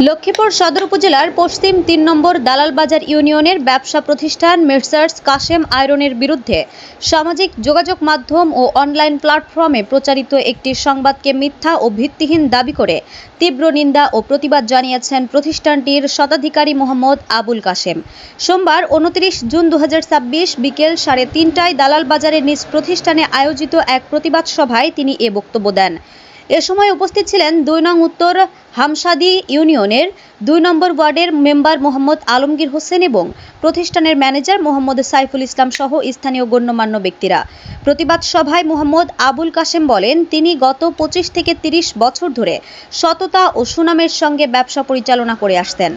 লক্ষ্মীপুর সদর উপজেলার পশ্চিম ৩ নম্বর দালালবাজার ইউনিয়নের ব্যবসা প্রতিষ্ঠান মেসার্স কাশেম আয়রনের বিরুদ্ধে সামাজিক যোগাযোগ মাধ্যম ও অনলাইন প্ল্যাটফর্মে প্রচারিত একটি সংবাদকে মিথ্যা ও ভিত্তিহীন দাবি করে তীব্র নিন্দা ও প্রতিবাদ জানিয়েছেন প্রতিষ্ঠানটির স্বত্বাধিকারী মোহাম্মদ আবুল কাশেম। সোমবার ২৯ জুন ২০২৬ বিকেল ৩:৩০টায় দালালবাজারের নিজ প্রতিষ্ঠানে আয়োজিত এক প্রতিবাদ সভায় তিনি এ বক্তব্য দেন। এ সময় উপস্থিত ছিলেন ২ নং উত্তর হামসাদি ইউনিয়নের ২ নম্বর ওয়ার্ডের মেম্বার মোহাম্মদ আলমগীর হোসেন এবং প্রতিষ্ঠানের ম্যানেজার মোহাম্মদ সাইফুল ইসলাম সহ স্থানীয় গণ্যমান্য ব্যক্তিরা। প্রতিবাদ সভায় মোহাম্মদ আবুল কাশেম বলেন, তিনি গত ২৫ থেকে ৩০ বছর ধরে সততা ও সুনামের সঙ্গে ব্যবসা পরিচালনা করে আসতেন।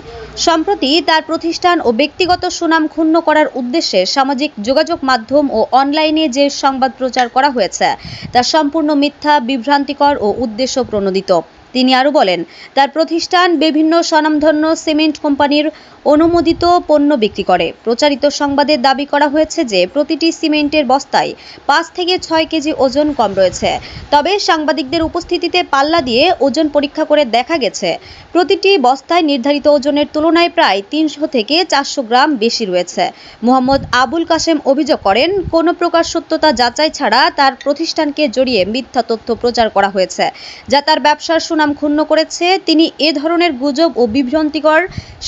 সম্প্রতি তার প্রতিষ্ঠান ও ব্যক্তিগত সুনাম ক্ষুণ্ণ করার উদ্দেশ্যে সামাজিক যোগাযোগ মাধ্যম ও অনলাইনে যে সংবাদ প্রচার করা হয়েছে তা সম্পূর্ণ মিথ্যা, বিভ্রান্তিকর ও উদ্দেশ্য প্রণোদিত। তিনি আরও বলেন, তার প্রতিষ্ঠান বিভিন্ন স্বনামধন্য সিমেন্ট কোম্পানির অনুমোদিত পণ্য বিক্রি করে। প্রচারিত সংবাদে দাবি করা হয়েছে যে প্রতিটি সিমেন্টের বস্তায় ৫ থেকে ৬ কেজি ওজন কম রয়েছে। তবে সাংবাদিকদের উপস্থিতিতে পাল্লা দিয়ে ওজন পরীক্ষা করে দেখা গেছে প্রতিটি বস্তায় নির্ধারিত ওজনের তুলনায় প্রায় ৩০০ থেকে ৪০০ গ্রাম বেশি রয়েছে। মোহাম্মদ আবুল কাশেম অভিযোগ করেন, কোনো প্রকার সত্যতা যাচাই ছাড়া তার প্রতিষ্ঠানকে জড়িয়ে মিথ্যা তথ্য প্রচার করা হয়েছে, যা তার ব্যবসার সুনাম ক্ষুণ্ণ করেছে। তিনি এ ধরনের গুজব ও বিভ্রান্তিকর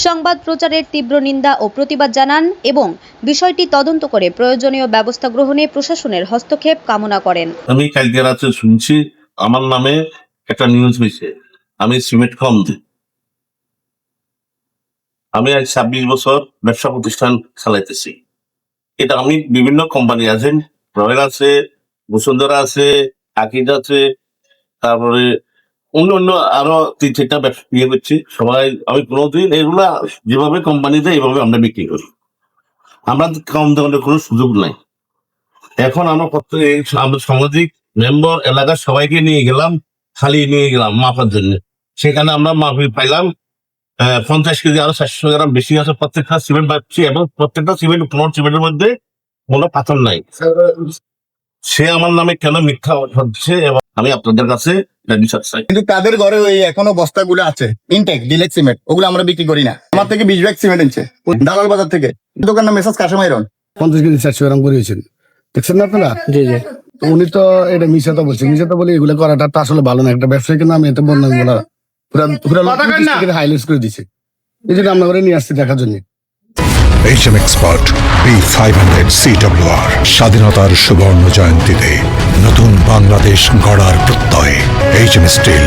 সংবাদ প্রচারের তীব্র নিন্দা ও প্রতিবাদ জানান এবং বিষয়টি তদন্ত করে প্রয়োজনীয় ব্যবস্থা গ্রহণে প্রশাসনের হস্তক্ষেপ কামনা করেন। আমি কালকে রাতে শুনছি আমার নামে একটা নিউজ হয়েছে, আমি সিমেন্ট কম দিই। আমি আজ ২৬ বছর ব্যবসা প্রতিষ্ঠান চালাইতেছি। এটা আমি বিভিন্ন কোম্পানি আছে, রয়্যাল আছে, বসুন্ধরা আছে, আকিদ আছে, তারপরে অন্য আরো ৩-৪টা ব্যবসা ইয়ে করছি। সবাই আমি কোনোদিন এগুলা যেভাবে কোম্পানিতে এইভাবে আমরা বিক্রি করি, আমরা কম দেওয়ার কোনো সুযোগ নাই। এখন আমরা আমরা সামাজিক মেম্বার এলাকার সবাইকে নিয়ে গেলাম, খালি নিয়ে গেলাম মাপার জন্য। সেখানে আমরা মাপি পাইলাম ৫০ কেজি আরো ৪০০ গ্রাম বেশি আছে। প্রত্যেকটা সিমেন্ট পাচ্ছি এবং প্রত্যেকটা সিমেন্ট কোনো সিমেন্টের মধ্যে কোনো পাথর নাই। সে আমার নামে কেন মিথ্যা হচ্ছে এবং আমি আপনাদের কাছে বিচার চাই। কিন্তু তাদের ঘরে ওই এখনো বস্তাগুলো আছে ইনটেক ডিলেক্স সিমেন্ট, ওগুলো আমরা বিক্রি করি না। আমার থেকে ২০ ব্যাগ সিমেন্ট এনেছে দালাল বাজার থেকে। দোকান নাম মেসার্স কাশেম আয়রন। ৫০ কেজি ৪০০ গ্রাম করিয়েছেন, দেখছেন না আপনারা? জি জি। উনি তো এটা মিশাতে বলছে, মিশাতে বলে এগুলো করাটা তো আসলে ভালো না। একটা ব্যবসায়ীকে নাম এতে বললাম বলা পুরা হাইলাইট করে দিচ্ছে। এই জন্য আমরা নিয়ে আসছি দেখার জন্য। HM Expert B500 CWR স্বাধীনতার সুবর্ণ জয়ন্তীতে নতুন বাংলাদেশ গড়ার প্রত্যয়। HM Steel।